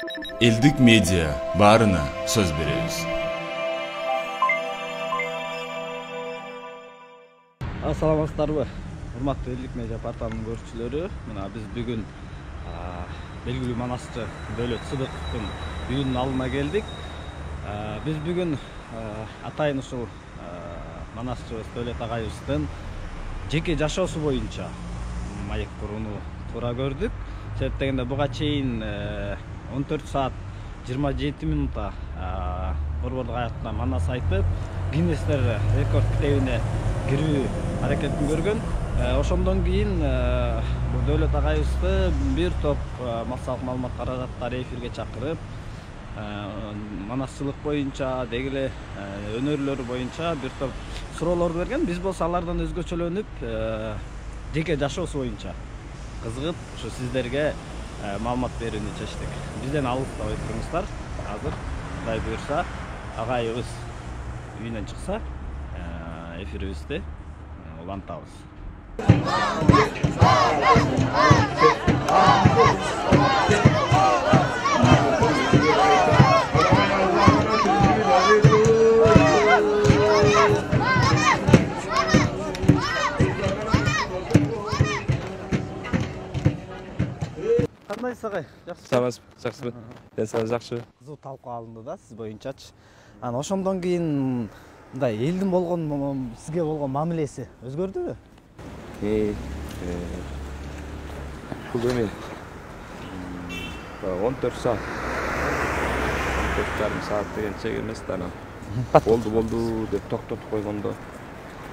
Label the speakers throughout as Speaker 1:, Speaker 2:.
Speaker 1: Элдик медиа баарына сөз беребиз.
Speaker 2: Саламатсыздарбы, урматтуу Элдик медиа порталынын көрүүчүлөрү. Мына биз бүгүн белгилүү манасчы Дөөлөт Сыдыковдун үйүнүн алдына келдик. Биз бүгүн атайын ушул манасчыбыз Дөөлөт агайыбыздын жеке жашоосу боюнча маек курууну туура көрдүк. Себеп дегенде буга чейин 14 saat 27 минутта борбордук аятына манас айтып, Гиннестер рекорд китебине кирүү аракетин көргөн. Ошондон кийин бул Дөөлөт агайыбызды бир топ массалык маалымат каражаттары эфирге чакырып, манасчылык боюнча, деги эле өнөрлөрү боюнча бир топ суроолор берген. Биз болсо алардан өзгөчөлөнүп, жеке жашоосу боюнча кызыгып, ушу сиздерге маалымат берүүнү чечтик. Бизден алыстабай туруңуздар. Азыр Кудай буйрса, агайыбыз үйүнөн чыкса, эфирибизди улантабыз. Кандайсыз агай?
Speaker 3: Жакшысызбы? Жакшыбы. Мен сага жакшы.
Speaker 2: Кызуу талкуу алынды да сиз боюнчачы. Анан ошондон кийин мындай элдин болгон сизге болгон мамилеси өзгөрдүбү?
Speaker 3: Бул эми 14 saat 14,5 saat деген чек эмес да, анан болду деп токтотуп койгондо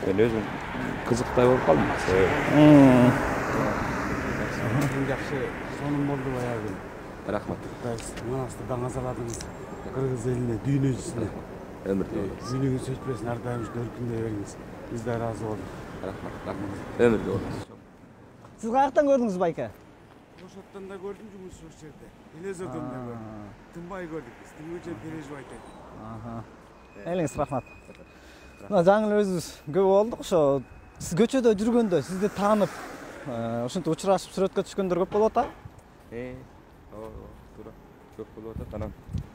Speaker 3: мен өзүм кызыктай болуп калдым.
Speaker 4: Жакшы сонун болду баягы.
Speaker 3: Рахмат.
Speaker 4: Манасты даңазаладыңыз. Кыргыз элине, дүйнөсүнө.
Speaker 3: Өмүрдө.
Speaker 4: Үнүңүз өчпөсүн, ар дайым өркүндөй бериңиз. Биз да ыраазы болдук.
Speaker 3: Рахмат. Өмүрдө болуңуз.
Speaker 2: Сиз каяктан көрдүңүз байка?
Speaker 4: Ошоттон да көрдүм жумуш ошол жерде. Телевизордон да көрдүм. Тынбай көрдүк биз. Тим үчүн переживать этти.
Speaker 2: Элиңиз рахмат. Мына жаңы эле өзүбүз көп болдук. Ошо сиз көчөдө жүргөндө сизди таанып, ошентип учурашып сүрөткө түшкөндөр көп болуп атат?
Speaker 3: Туура. Көп болуп атат. Анан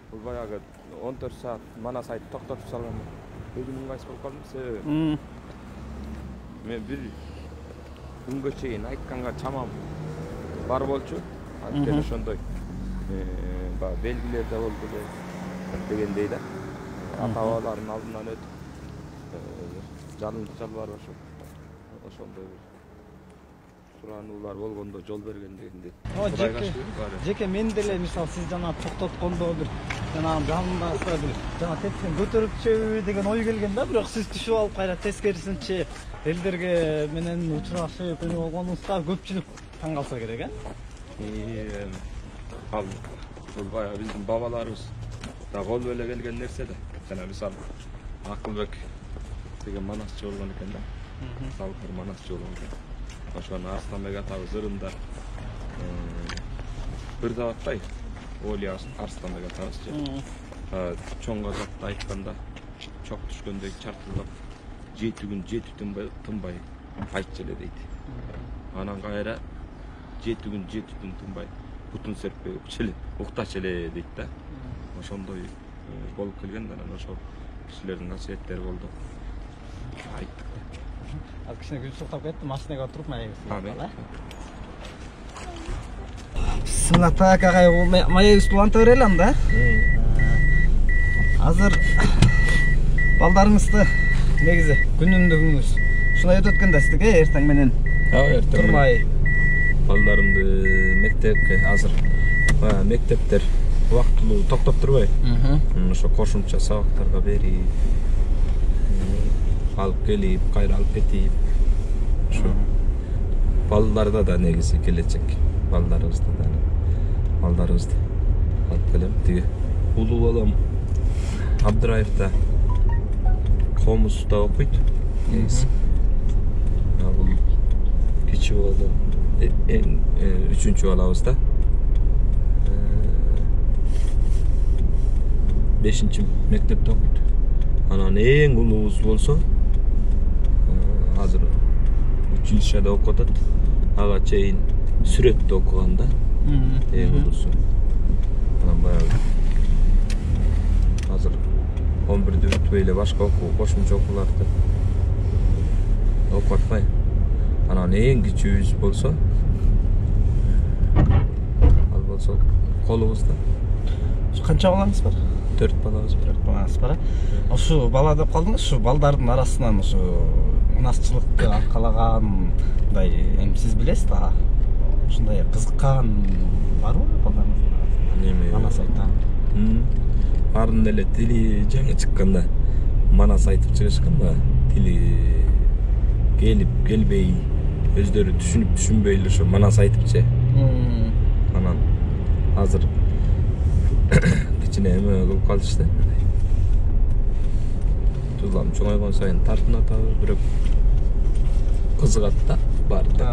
Speaker 3: бул баягы 14 saat манас айтып токтотуп салганда өзүм ыңгайсыз болуп калдым. Себеби мен бир күнгө чейин айтканга чамам бар болчу. Анткени ошондой баягы белгилер да болду дегендей да. Ата-бабалардын алдынан өтүп жалынды жалбар ошондой сурануулар болгондо жол берген дегендей.
Speaker 2: Жеке мен деле мисалы сиз жана токтоткондо бир жана жанында бир жана тепсен көтөрүп түшөбү деген ой келген да, бирок сиз түшүп алып кайра тескерисинче элдерге менен учурашып эме болгонуңузга көпчүлүк таң калса керек,
Speaker 3: Ал бул баягы биздин бабаларыбыз да кол эле келген нерсе да. Жана мисалы Акылбек деген манасчы болгон экен да. Салкыр манасчы болгон экен. Ошону Арсланбек атабыз ырында бир табаттай Олия Арсланбек атабыз чоң казакта айтканда чок түшкөндөй чартылдап 7 күн 7 тынбай айтчу эле дейт. Анан кайра 7 күн 7 түн тынбай бутун серппей уктачу эле дейт да. Ошондой болуп келген да, анан ошол кишилердин касиеттери болду. Айттык.
Speaker 2: Ал кичине күн суктап кетти, машинага туруп маегибизди. Сымат так агай, маегибизди уланта берели анда. Азыр балдарыңызды негизи күнүндөгүңүз ушундай өтүп өткөн да сиздики эртең менен турмай.
Speaker 3: Балдарымды мектепке азыр мектептер убактылуу токтоп турбай. Ошо кошумча сабактарга берип, алып келип, кайра алып кетип. Ошо балдарда да негизи келечек. Балдарыбызды алып келем. Тиги улуу балам Абдыраевда Комузда окуйт. Негизи. Бул кичи балам 3-чү балабызда 5-чи мектепте окуйт. Анан эң улуубуз болсо азыр училищеде окуп атат. Ага чейин сүрөттө окуган да. Эң улуусу. Анан 11'de бүтүп эле башка кошумча окууларды окуп атпайм. Анан эң кичүүбүз болсо ал болсо колубузда.
Speaker 2: Канча балаңыз бар?
Speaker 3: 4 балабыз бар.
Speaker 2: 4 балаңыз бар. Ошо бала деп калдыңыз, ушу балдардын арасынан ошо мунасчылыкты аркалаган мындай эми сиз билесиз да. Ушундай кызыккан барбы балдарыңыздын?
Speaker 3: Неме?
Speaker 2: Манас айтам.
Speaker 3: Барын эле тили жаңы чыкканда манас айтып чыгышкан да, тили келип келбей, өздөрү түшүнүп түшүнбөй эле ошо манас айтыпчы. Анан азыр кичине эме кылып калышты. Тузлам чоңойгон сайын тартынат атабыз, бирок кызыгат да бар да.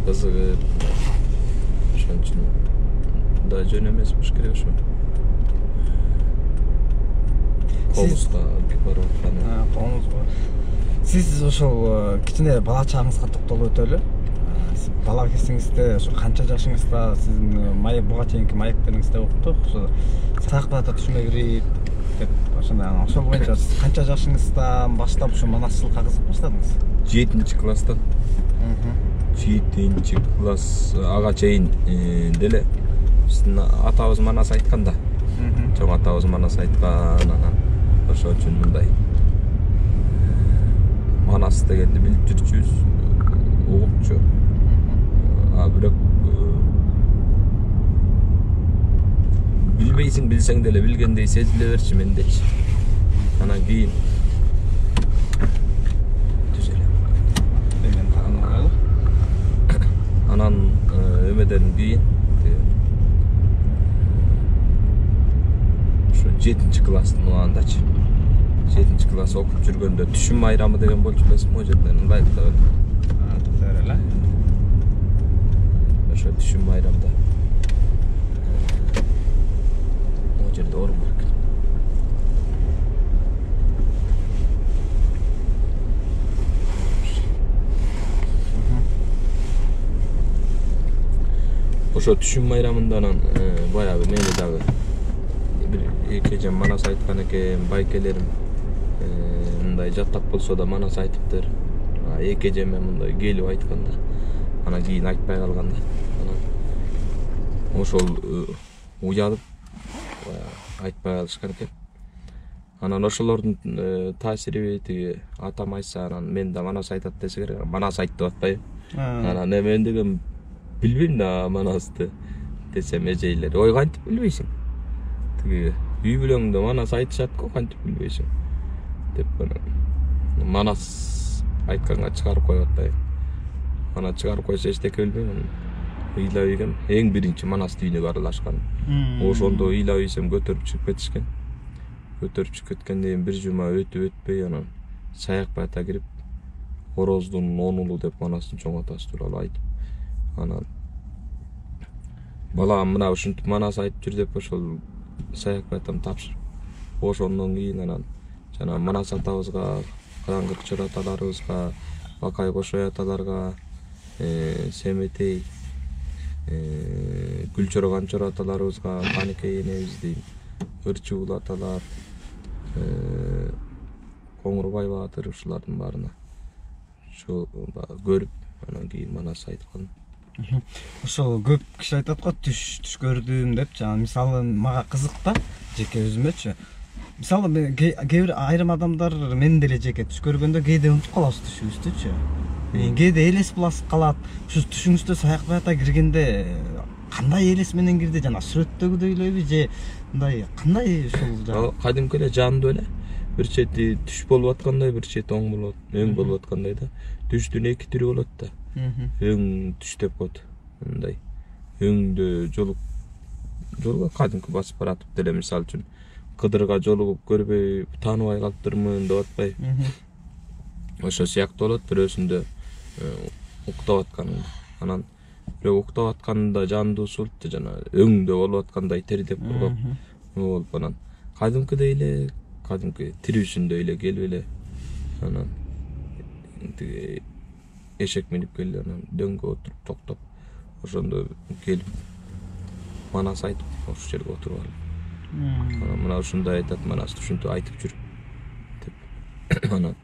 Speaker 3: Кызыгып ошон үчүн да жөн эмес болуш керек ошо. Колубузга барып атканы.
Speaker 2: Колубузга. Сиз ошол кичине бала чагыңызга токтолуп өтөлү. Сиз бала кезиңизде ошо канча жашыңызда сиздин маек буга чейинки маектериңизде уктук, ошо саякбата түшүмө кирип деп ошондой. Ошол боюнча сиз канча жашыңыздан баштап ошо манасчылыкка кызыгып баштадыңыз?
Speaker 3: 7-класстан. 7-класс ага чейин деле биздин атабыз манас айткан да. Чоң атабыз манас айткан, анан ошол үчүн мындай манас дегенди билип жүрчүбүз, угупчу. Бирок билбейсиң, билсең деле билгендей сезиле берчү мендечи. Анан кийин анан эмеден кийин ошо 7-класстын убагындачы. 7-класс окуп жүргөндө түшүм майрамы деген болчу элесизби, могу жерде ыңгайлуу да
Speaker 2: Токтор эле.
Speaker 3: Ошо түшүм майрамда могу жерде орун бар экен. Ошо түшүм майрамында анан баягы мени дагы бир эки эжем манас айткан экен, байкелерим мындай жаттап болсо да манас айтыптыр. Эки эжеме мындай келип айткан да. Анан кийин айтпай калган да. Анан ошол уялып айтпай калышкан экен. Анан ошолордун таасириби тиги атам айтса, анан мен да манас айтат десе керек. Манас айт деп атпайбы. Анан мен деген билбейм да манасты десем, эжейлер ой кантип билбейсиң? Тиги үй бүлөңдө манас айтышат-ку, кантип билбейсиң деп манас айтканга чыгарып коюп атпайбы. Ана чыгарып койсо эчтеке билбейм. Ыйлап ийгем, эң биринчи манас дүйнөгө аралашкан. Ошондо ыйлап ийсем көтөрүп чыгып кетишкен. Көтөрүп чыгып кеткенден кийин бир жума өтүп өтпөй анан саякбата кирип, Ороздун 10 улу деп манастын чоң атасы тууралуу айтып, анан балам мына ушинтип манас айтып жүр деп ошол саякбатам тапшырып, ошондон кийин анан жана манас атабызга, Караңгы Чор аталарыбызга, Бакай Кошой аталарга, Семетей, Гүлчөр Канчор аталарыбызга, Каникей энебиздин, Ырчыбул аталар, Коңурбай Баатыр, ушулардын баарына ошо көрүп, анан кийин манас айткан.
Speaker 2: Ошол көп киши айтат го, түш көрдүм деп, жана мисалы мага кызык да, жеке өзүмөчү. Мисалы кээ бир айрым адамдар мен деле жеке түш көргөндө кээде унутуп калабыз түшүбүздүчү. Кээде элес буласып калат. Ушу түшүңүздө саякбата киргенде кандай элес менен кирди, жана сүрөттөгүдөй элеби же мындай кандай ушул
Speaker 3: кадимки эле жандуу эле. Бир чети түш болуп аткандай, бир чети оң болот, өң болуп аткандай да. Түштүн эки түрү болот да. Өң түш деп коет. Мындай өңдө жолго кадимки басып баратып деле, мисалы үчүн Кыдырга жолугуп көрбөй, тааныбай калыптырмын деп атпайбы. Ошо сыяктуу болот, бирөөсүндө уктап атканында. Анан бирок уктап атканда жандуусу болуп жана өңдө болуп аткандай тердеп коргоп болуп, анан кадимкидей эле, кадимки тирүүсүндөй эле келип эле, анан тиги эшек минип келип, анан дөңгө отуруп токтоп, ошондо келип манас айтып, ошол жерге отуруп алып. Мына ушундай айтат, манас ушинтип айтып жүрүп Анан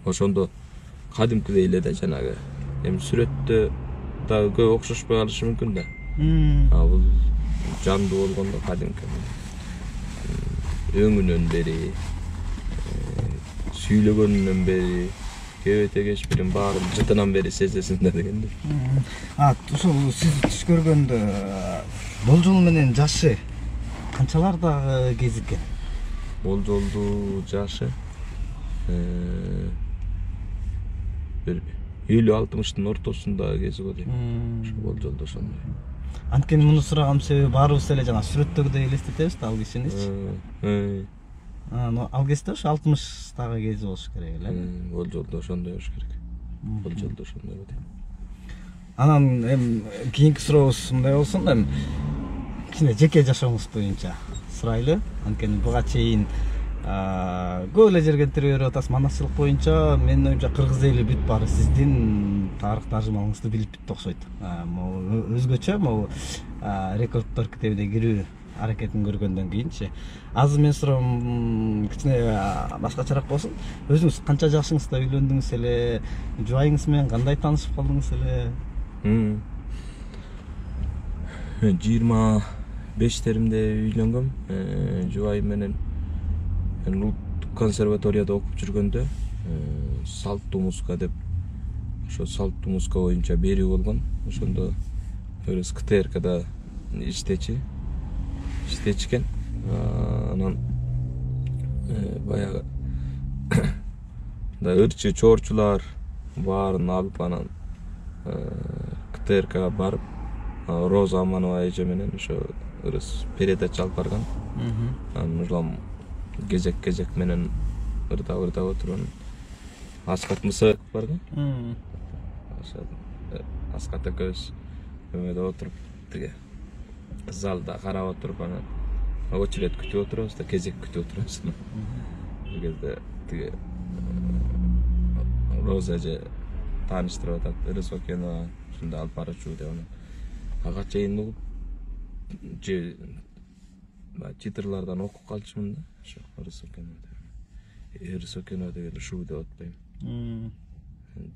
Speaker 3: ошондо кадимкидей эле да жанагы эми сүрөттө дагы көп окшошпой калышы мүмкүн да. Бул жандуу болгондо кадимки өңүнөн бери, сүйлөгөнүнөн бери, кебете кечпирин баарын жытынан бери сезесиң да дегенде.
Speaker 2: Ошол сиз түш көргөндө болжол менен жашы канчалардагы кез экен?
Speaker 3: Болжолду жашы бир 50-60-тын ортосундагы кези го дейм. Ошо болжолдо ошондой.
Speaker 2: Анткени муну сураган себеби баарыбыз эле жана сүрөттөгүдөй элестетебиз да ал кишиничи. Ал кезде ошо 60-тагы кези болуш керек эле.
Speaker 3: Болжолдо ошондой болуш керек. Болжолдо ошондой го дейм.
Speaker 2: Анан кийинки сурообуз мындай болсун, кичине жеке жашооңуз боюнча сурайлы. Анткени буга чейин көп эле жерге интервью берип атасыз манасчылык боюнча. Менин оюмча кыргыз эли бүт баары сиздин тарых тажрыйбаңызды билип бүтү окшойт. Могу өзгөчө могу рекорддор китебине кирүү аракетин көргөндөн кийинчи. Азыр мен суроом кичине башкачараак болсун. Өзүңүз канча жашыңызда үйлөндүңүз эле? Жубайыңыз менен кандай таанышып калдыңыз эле?
Speaker 3: 25-теримде үйлөнгөм. Жубайым менен улуттук консерваторияда окуп жүргөндө салттуу музыка деп ошо салттуу музыка боюнча берүү болгон. Ошондо өрүс КТРКда иштечкен. Анан баягы ырчы чоорчулар баарын алып анан КТРКга барып Роза Аманова эже менен ошо ырыс передача алып барган. Анан ушулам кезек менен ырдап отуруп Аскат Мусаев барган. Аскат экөөбүз өмөдө отуруп тиге залда карап отуруп анан очередь күтүп отурабыз да, кезек күтүп отурабыз. Бул кезде тиге Роза эже тааныштырып атат, Ырыс Окенова ушундай алып барчу деп анан ага чейин угуп титрлардан окуп калчумун да. Ошо Ырыс Окенова деген ушул деп атпайм.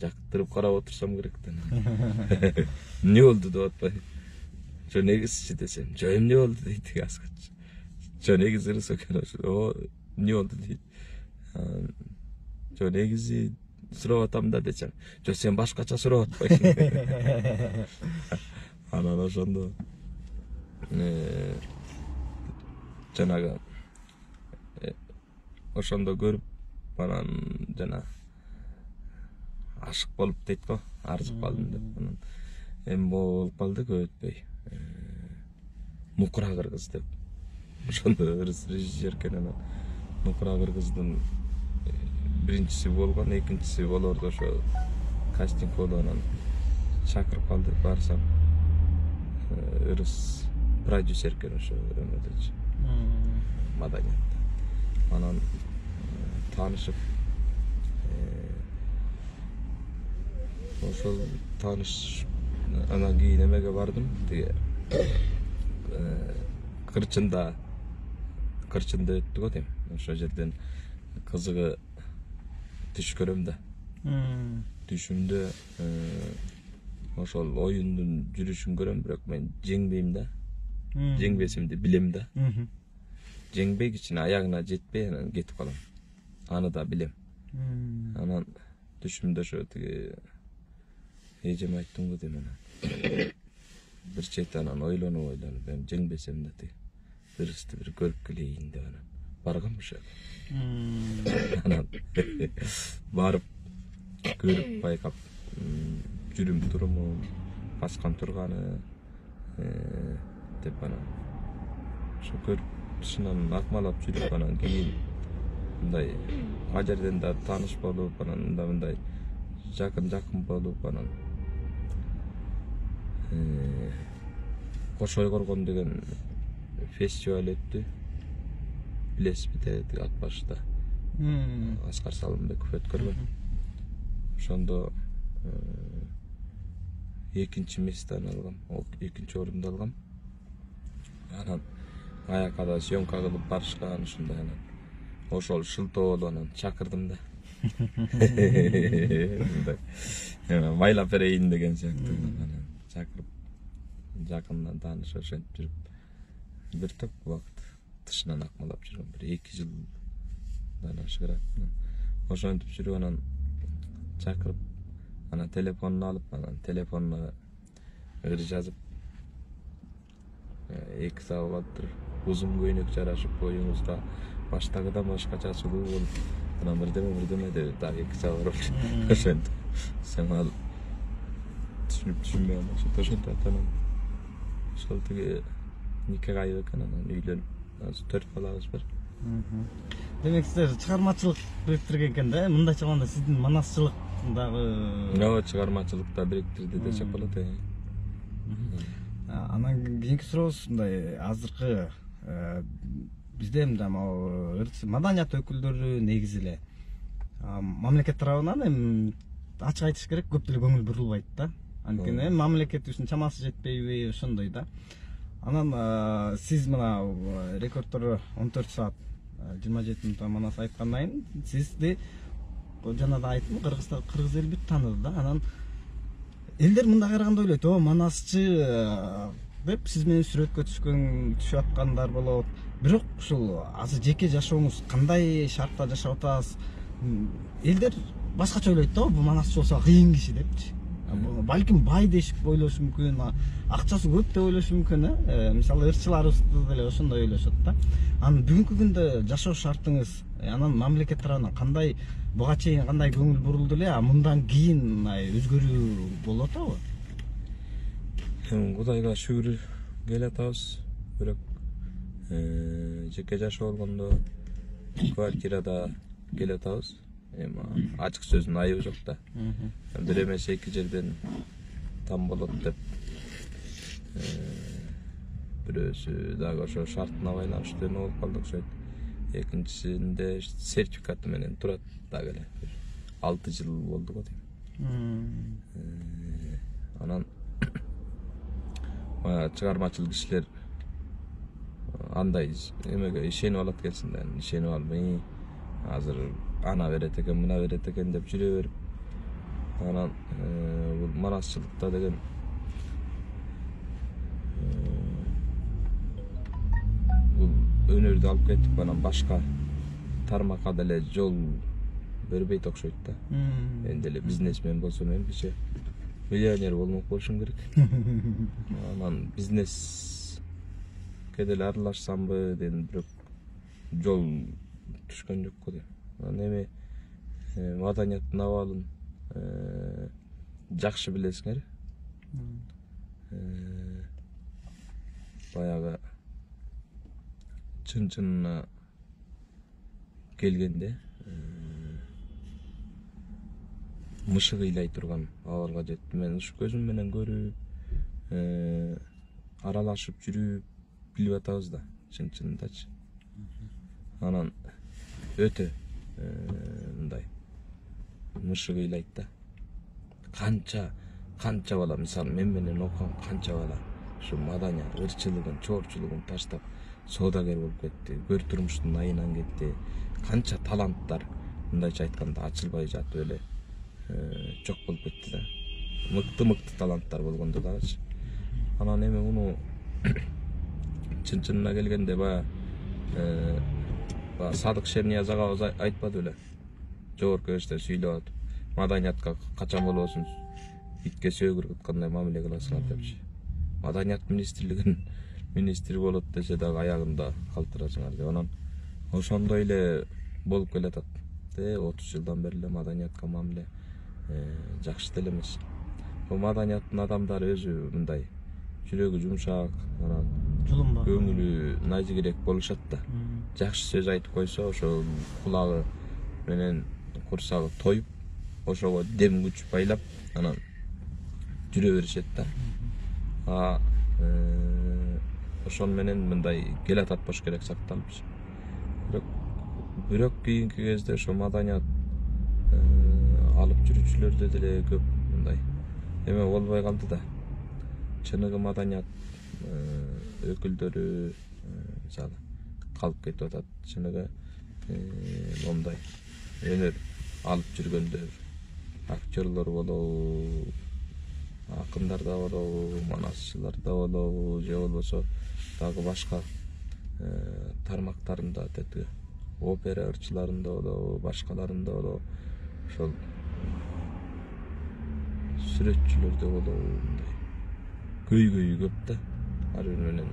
Speaker 3: Жактырып карап отурсам керек да. Эмне болду деп атпайм. Жо негизчи десем, жо эмне болду дейт Аскат. Жо негизи Ырыс Окенова. Эмне болду дейт. Жо негизи сурап атам да десем, жо сен башкача сурап атпайсың. Анан ошондо жанагы ошондо көрүп анан жана ашык болуп дейт го, арзып калдым деп. Анан эми болуп калды көп өтпөй. Нукура кыргыз деп. Ошондо режиссер экен. Анан Нукура кыргыздын биринчиси болгон, экинчиси болорду ошо кастинг болуп анан чакырып калды. Барсам Ырыс продюсер экен ошо өмөдөчү. Маданиятта. Анан таанышып ошол тааныш анан кийин эмеге бардым. Тиге кырчында өттү го дейм. Ошол жерден кызыгы түш көрөм да. Түшүмдө ошол оюндун жүрүшүн көрөм, бирок мен жеңбейм да. Жеңбесимди билем да. Жеңбей кичине аягына жетпей анан кетип калам. Аны да билем. Анан түшүмдө ошо тиги эжеме айттым го дейм анан. Бир чет анан ойлонуп эми жеңбесем да тиги Ырысты бир көрүп келейин деп анан баргам ошо. Анан барып көрүп байкап жүрүм туруму, баскан турганы деп анан ошо көрүп чынын акмалап жүрүп анан кийин мындай ал жерден да тааныш болуп анан мындай жакын болуп анан Кош Ойгоргон деген фестиваль өттү. Билесизби тиги ат башта. Аскар Салымбеков өткөргөн. Ошондо экинчи месттен алгам, экинчи орунду алгам. Анан аякада съемка кылып барышкан ушундай анан ошол шылтоолу анан чакырдым да. Майлап берейин деген сыяктуу анан чакырып жакындан тааныш ошентип жүрүп бир топ убакыт тышынан акмалап жүргөм. Бир 2 жылдан ашыгыраак. Ошентип жүрүп анан чакырып анан телефонун алып, анан телефонуна ыр жазып 2 сааттыр узун көйнөк жарашып боюңузга баштагыдан башкача сулуу болуп анан бирдеме деп дагы 2 саат болчу. Ошентип сен ал түшүнбөй анан ошентип анан ошол тиги никеге айып экен анан үйлөнүп азыр 4 балабыз бар.
Speaker 2: Демек сиздер чыгармачылык бириктирген экен да, мындайча айтканда сиздин манасчылык дагы
Speaker 3: чыгармачылыкта бириктирди десек болот.
Speaker 2: Анан кийинки сурообуз мындай, азыркы бизде мындай маданият өкүлдөрү негизи эле мамлекет тарабынан эми ачык айтыш керек, көп деле көңүл бурулбайт да. Анткени мамлекет үчүн чамасы жетпейби, ошондой да. Анан сиз мына рекордтору 14 саат 27 минутта манас айткандан кийин сизди жана да айттым, кыргыз эл бүт тааныды да. Анан элдер мындай караганда ойлойт, манасчы деп сиз менен сүрөткө түшүп аткандар болот. Бирок ушул азыр жеке жашооңуз кандай шартта жашап атасыз? Элдер башкача ойлойт да, бул манасчы болсо кыйын киши депчи. Балким бай дешип ойлошу мүмкүн, акчасы көп деп ойлошу мүмкүн, мисалы ырчыларыбыз деле ошондой ойлошот да. Анан бүгүнкү күндө жашоо шартыңыз, анан мамлекет тарабынан кандай, буга чейин кандай көңүл бурулду эле, мындан кийин өзгөрүү болуп атабы?
Speaker 3: Кудайга шүгүр келе атабыз. Бирок жеке жашоо болгондо квартирада келе атабыз. Эми ачык сөздүн айыбы жок да. Бир эмес 2 жерден там болот деп бирөөсү дагы ошо шартына байланыштуу эме болуп калды окшойт. Экинчисинде сертификаты менен турат дагы эле. 6 жыл болду го дейм. Анан чыгармачыл кишилер андай эмеге ишенип алат келсин да, ишенип албай азыр ана берет экен, мына берет экен деп жүрө берип, анан бул манасчылыкта деген бул өнөрдү алып кетип, анан башка тармакка деле жол бербейт окшойт да. Энди эле бизнесмен болсом эми кичи миллионер болмок болушум керек. Анан бизнеске деле аралашсамбы дедим, бирок жол түшкөн жок го дейм. Анан эми маданияттын абалын жакшы билесиңер. Баягы чын-чынына келгенде мышык ыйлай турган абалга жетти. Мен ушу көзүм менен көрүп, аралашып жүрүп билип атабыз да, чын-чынындачы. Анан өтө мындай мышык ыйлайт да. Канча бала, мисалы мен менен окуган канча бала ушу маданият, ырчылыгын, чоорчулугун таштап соодагер болуп кетти, көр турмуштун айынан кетти. Канча таланттар мындайча айтканда ачылбай жатып эле жок болуп кетти да. Мыкты таланттар болгондо дагычы. Анан эми муну чын-чынына келгенде баягы Садык Шерниязов агабыз айтпады беле? Жогорку кеңеште сүйлөп атып, маданиятка качан болбосун итке сөөгүр кыткандай мамиле кыласыңар депчи. Маданият министрлигинин министри болот десе дагы аягында калтырасыңар деп. Анан ошондой эле болуп келатат. 30 жылдан бери эле маданиятка мамиле жакшы деле эмес. Бул маданияттын адамдары өзү мындай жүрөгү жумшак, анан көңүлү назигирээк болушат да. Жакшы сөз айтып койсо, ошол кулагы менен курсагы тоюп, ошого дем күч байлап, анан жүрө беришет да. Ошон менен мындай кел атат бош керек сакталыпчы. Бирок кийинки кезде ошо маданият алып жүрүүчүлөрдө деле көп мындай эме болбой калды да. Чыныгы маданият өкүлдөрү мисалы калып кетип атат. Чыныгы Monday önür alıp жүргөндөр aktörler bolobу, akınlar da bolobu, manasçılar da bolobu, je bolboso dagı başka tarmaklarında dedi. Opera ırçılarında bolobu, başkalarında bolobu. Şol süreççilerde bolobu. Köy köp da. Har bir menен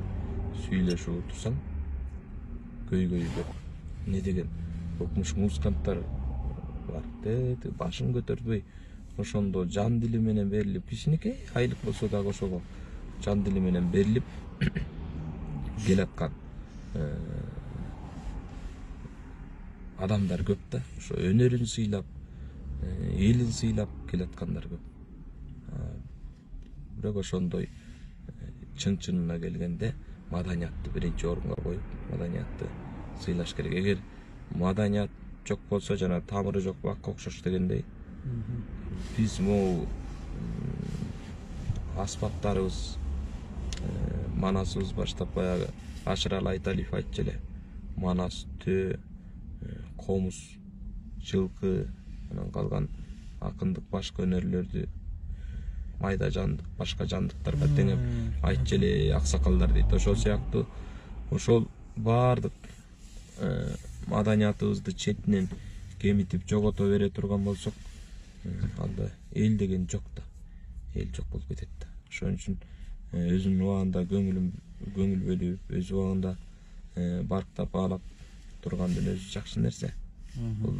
Speaker 3: süйлöшүп otursan köy köp. Ne degen? Okumuş muzikantar var. Başın götürtpөй ошондо жан дили менен берилип кичинекей айлык болсо дагы ошого жан дили менен берилип келаткан адамдар көп да. Ошо өнөрүн сыйлап, элин сыйлап келаткандар көп. Бирок ошондой чын-чынына келгенде маданиятты биринчи орунга коюп, маданиятты сыйлаш керек. Эгер маданият жок болсо, жана тамыры жок бакка окшош дегендей, биз могу аспаптарыбыз, манасыбыз баштап баягы Ашырал Айталиев айтчу эле. Манас, төө, комуз, жылкы, анан калган акындык башка өнөрлөрдү майда жандык, башка жандыктарга теңеп айтчу эле аксакалдар дейт. Ошол сыяктуу ошол баардык маданиятыбызды четинен кемитип жогото бере турган болсок, анда эл деген жок да. Эл жок болуп кетет да. Ошон үчүн өзүнүн убагында көңүл бөлүп, өз убагында барктап баалап тургандын өзү жакшы нерсе. Бул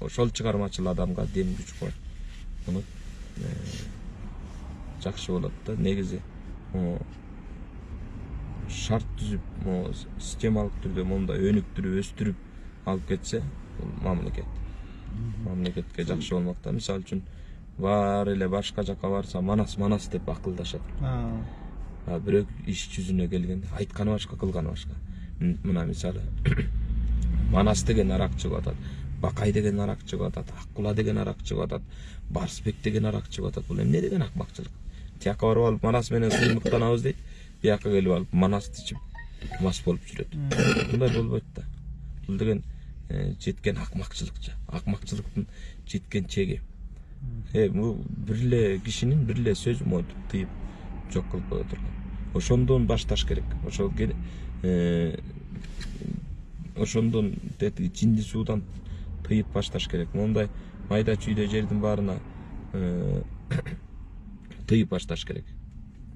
Speaker 3: ошол чыгармачыл адамга дем күч коет. Муну жакшы болот да. Негизи шарт түзүп, системалык түрдө мондай өнүктүрүп, өстүрүп алып кетсе, бул мамлекетке жакшы болмок да. Мисалы үчүн бар эле башка жака барса манас деп акылдашат. Бирок иш жүзүнө келгенде айтканы башка, кылганы башка. Мына мисалы Манас деген арак чыгып атат, Бакай деген арак чыгып атат, Аккула деген арак чыгып атат, Барсбек деген арак чыгып атат. Бул эмне деген акмакчылык? Тияка барып алып Манас менен сыймыктанабыз дейт. Бияка келип алып Манасты ичип мас болуп жүрөт. Мындай болбойт да. Бул деген жеткен акмакчылыкча. Акмакчылыктын жеткен чеги. Бул бир эле кишинин бир эле сөзү монтип тыйып жок кылып кое турган. Ошондон башташ керек. Ошондон жинди суудан тыйып башташ керек. Мондай майда чүйдө жердин баарына тыйып башташ керек.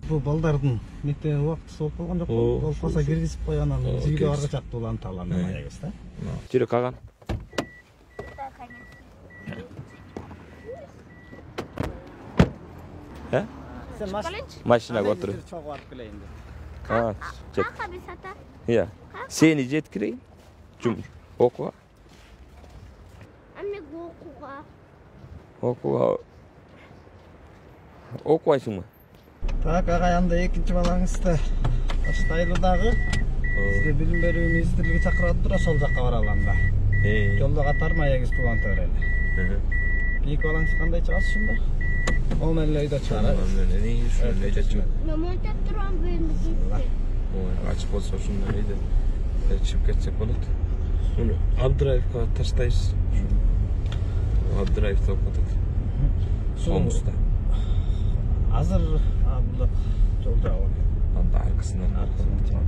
Speaker 2: Бул балдардын мектеп убактысы болуп калган жокпу? Болуп калса киргизип коянан үйгө баргачак улан талан аябыз да.
Speaker 3: Жүрө каган.
Speaker 2: Sen
Speaker 3: машинага отуруп.
Speaker 2: Чогуу барып келейин деп.
Speaker 3: Жет. Iya. Seni жеткирейин. Окууга. Окууга. Окубайсыңбы?
Speaker 2: Так, агай анда экинчи балаңызды таштайлы дагы. Сизге билим берүү министрлиги чакырып тура ошол жакка баралы анда. Жолдо катармай эгиз туланта берели. Эки балаңыз кандай чыгасыз ушунда? Ол менен өйдө чыгат.
Speaker 3: Өйдө чыгат.
Speaker 5: Мамонтап турган бөлүмдү.
Speaker 3: Ачык болсо ушундай өйдө чыгып кетсек болот. Муну Абдыраевка таштайбыз. Абдыраев деп атат. Сомуста.
Speaker 2: Азыр бул жол жабы.
Speaker 3: Анда аркасынан чыгат.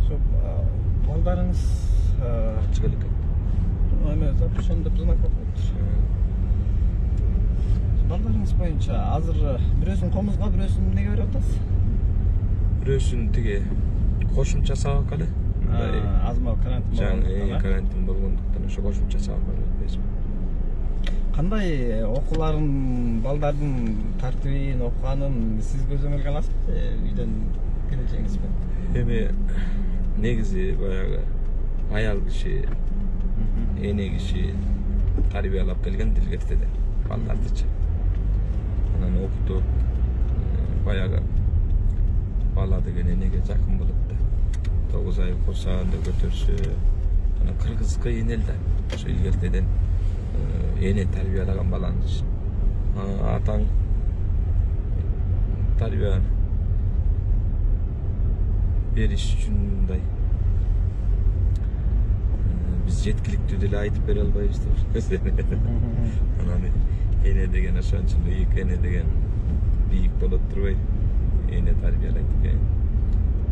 Speaker 2: Ошо балдарыңыз
Speaker 3: чыгат экен.
Speaker 2: Эме запрещен деп знак коюп. Балдарыңыз боюнча азыр бирөөсүн комузга, бирөөсүн эмнеге берип атасыз?
Speaker 3: Бирөөсүн тиги кошумча сабакка эле.
Speaker 2: Азма
Speaker 3: карантин болгондуктан ошо кошумча сабакка беребиз.
Speaker 2: Кандай окууларын, балдардын тартибин, окуганын сиз көзөмөлгө аласызбы? Үйдөн келечегиңиз менен.
Speaker 3: Эми негизи баягы аял киши, эне киши тарбиялап келген Дилгертеден балдардычы. Анан окутуп баягы бала деген энеге жакын болот да. 9 ай курсаганда көтөрсө, анан кыргызга энел да. Ошо Илгертеден эне тарбиялаган балаңыз. Атаң тарбияны бериш үчүн мындай Biz жеткиликтүү деле айтып бере албайбыз деп. Анан эне деген ошончолук бийик, эне деген бийик болот турбайбы. Эне тарбиялайт экен.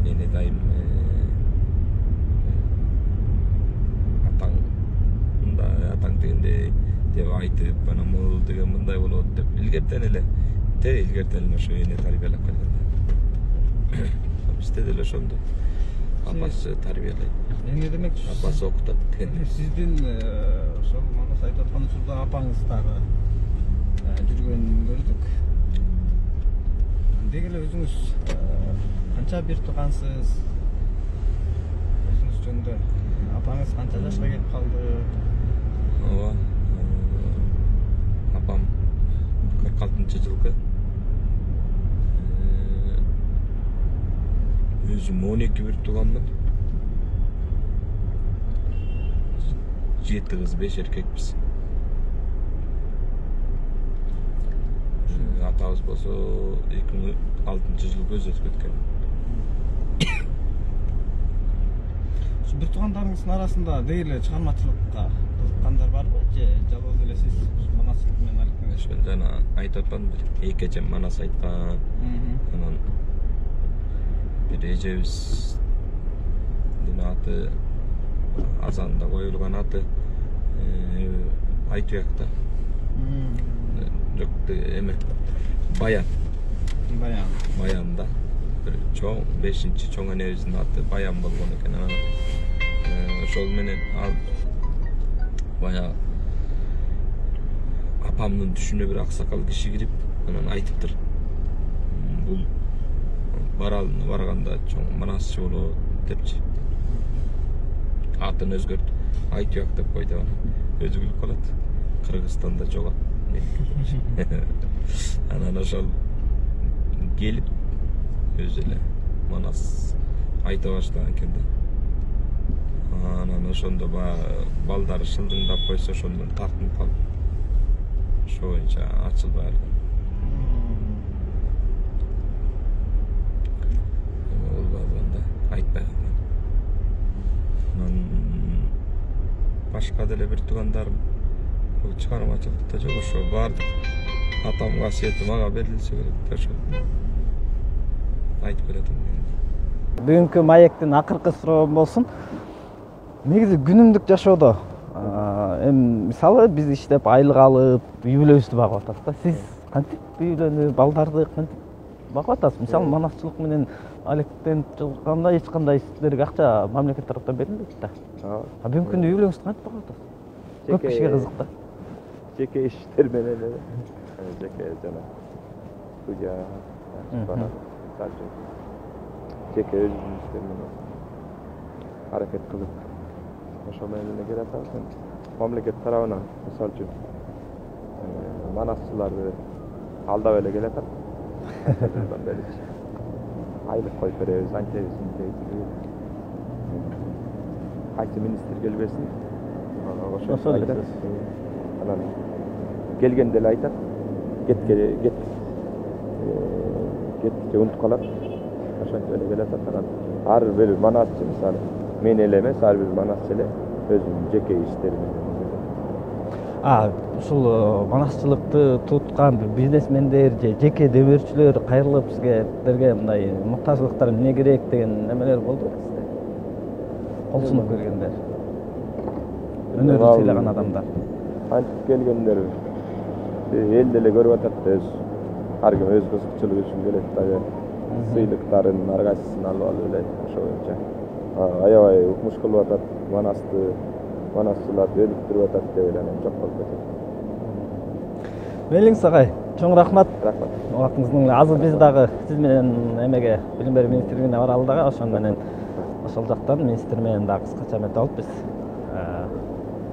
Speaker 3: Эне дайым атаң мындай, атаң дегенде деп айтып, анан могул деген мындай болот деп илгертен эле ошо эне тарбиялап келген. Бизде деле ошондой. Апасы тарбиялайт.
Speaker 2: Эмне демекчи?
Speaker 3: Апасы окутат деген.
Speaker 2: Сиздин ошол манас айтып аткан учурда апаңыз дагы жүргөнүн көрдүк. Деги эле өзүңүз канча бир туугансыз? Өзүңүз жөнүндө апаңыз канча жашка келип калды?
Speaker 3: Ооба. Апам 46-жылкы. Өзүм 12 бир тууганмын. 7 кыз, 5 эркекпиз. Атабыз болсо 2006-жылы көз өтүп кеткен.
Speaker 2: Бир туугандарыңыздын арасында деги эле чыгармачылыкка кызыккандар барбы? Же жалгыз эле сиз манасчылык менен алектенесиз?
Speaker 3: Ошон жана айтып атпадым бир эки эжем манас айткан. Анан бир эжебиздин аты азанда коюлган аты Айтуякта. Жок, эме Баянда бир чоң 5-чи чоң энебиздин аты Баян болгон экен. Ошол менен ал баягы апамдын түшүнө бир аксакал киши кирип, анан айтыптыр. Бул барганда чоң манасчы болот депчи. Атын өзгөртүп Айтуяк деп койду. Өзү күлүп калат. Кыргызстанда жок ат. Анан ошол келип өзү эле манас айта баштаган экен да. Анан ошондо балдары шылдыңдап койсо ошондон тартынып калып ошо боюнча ачылбай калган. Болбогонда айтпай калган. Анан башка деле бир туугандарым чыгармачылыкта жок, ошо баардык атам касиети мага берилсе керек да, ошо айтып беретим.
Speaker 2: Бүгүнкү маектин акыркы суроом болсун. Негизи күнүмдүк жашоодо эми мисалы биз иштеп айлык алып үй бүлөбүздү багып атабыз да. Сиз кантип үй бүлөнү, балдарды кантип багып атасыз? Мисалы манасчылык менен алектенип чыкканда эч кандай силерге акча мамлекет тараптан берилбейт да. Бүгүнкү күндө үй бүлөңүздү кантип багып атасыз? Көп кишиге кызык да.
Speaker 3: Жеке иштер менен эле. Жеке жана студия жеке өзүнүн иштери менен аракет кылып ошо менен эле келе атабыз. Мамлекет тарабынан мисалы үчүн манасчыларды алдап эле келе атат. Айлык коюп беребиз, антебиз, мынтебиз. Кайсы министр келбесин, ошо айтат. Анан келгенде эле айтат. Кетти унутуп калат. Ошентип эле келе атат. Анан ар бир манасчы мисалы мен эле эмес, ар бир манасчы эле өзүнүн жеке иштери менен.
Speaker 2: Ушул манасчылыкты туткан бизнесмендер же жеке дөмөрчүлөр кайрылып силерге мындай муктаждыктар эмне керек деген немелер болду сизде? Кол сунуп келгендер. Өнөрдү сыйлаган адамдар.
Speaker 3: Антип келгендер эл деле көрүп атат, ар ким өз кызыкчылыгы үчүн келет дагы. Сыйлыктарын ар кайсысын алып алып эле ошо боюнча. Аябай укмуш кылып атат, манасчыларды өлүктүрүп атат деп эле жок болуп кетет.
Speaker 2: Мейлиңиз агай, чоң рахмат.
Speaker 3: Рахмат.
Speaker 2: Убактыңыздын азыр биз дагы сиз менен эмеге Билим берүү министрлигине баралы дагы, ошон менен ошол жактан министр менен дагы кыскача эмете алып биз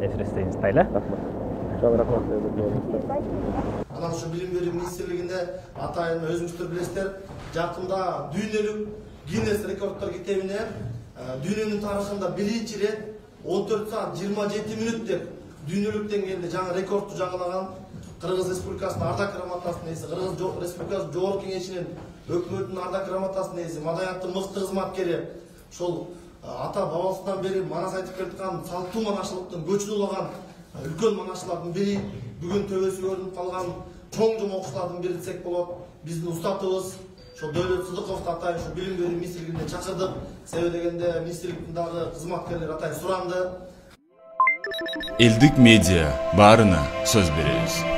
Speaker 2: эфирдебиз тайла.
Speaker 3: Рахмат. Чоң рахмат.
Speaker 6: Анан ушу Билим берүү министрлигинде атайын өзүңүздөр билесиздер, жакында дүйнөлүк Гиннес рекорддор китебине дүйнөнүн тарыхында биринчи ирет 14 саат 27 мүнөт деп дүйнөлүк деңгээлде жаңы рекордду жаңылаган Кыргыз Республикасынын ардак грамотасынын ээси, Кыргыз Республикасы Жогорку Кеңешинин өкмөтүнүн ардак грамотасынын ээси, маданияттын мыкты кызматкери, ошол ата бабасынан бери манас айтып келаткан салттуу манашылыктын көчүн улаган үлкөн манашылардын бири, бүгүн төбөсү көрүнүп калган чоң жомокчулардын бири десек болот. Биздин устатыбыз ошо Дөөлөт Сыдыковду атайын ушу билим берүү министрлигине чакырдык. Себеби дегенде министрликтин дагы кызматкерлери атайын суранды.
Speaker 1: Элдик медиа баарына сөз беребиз.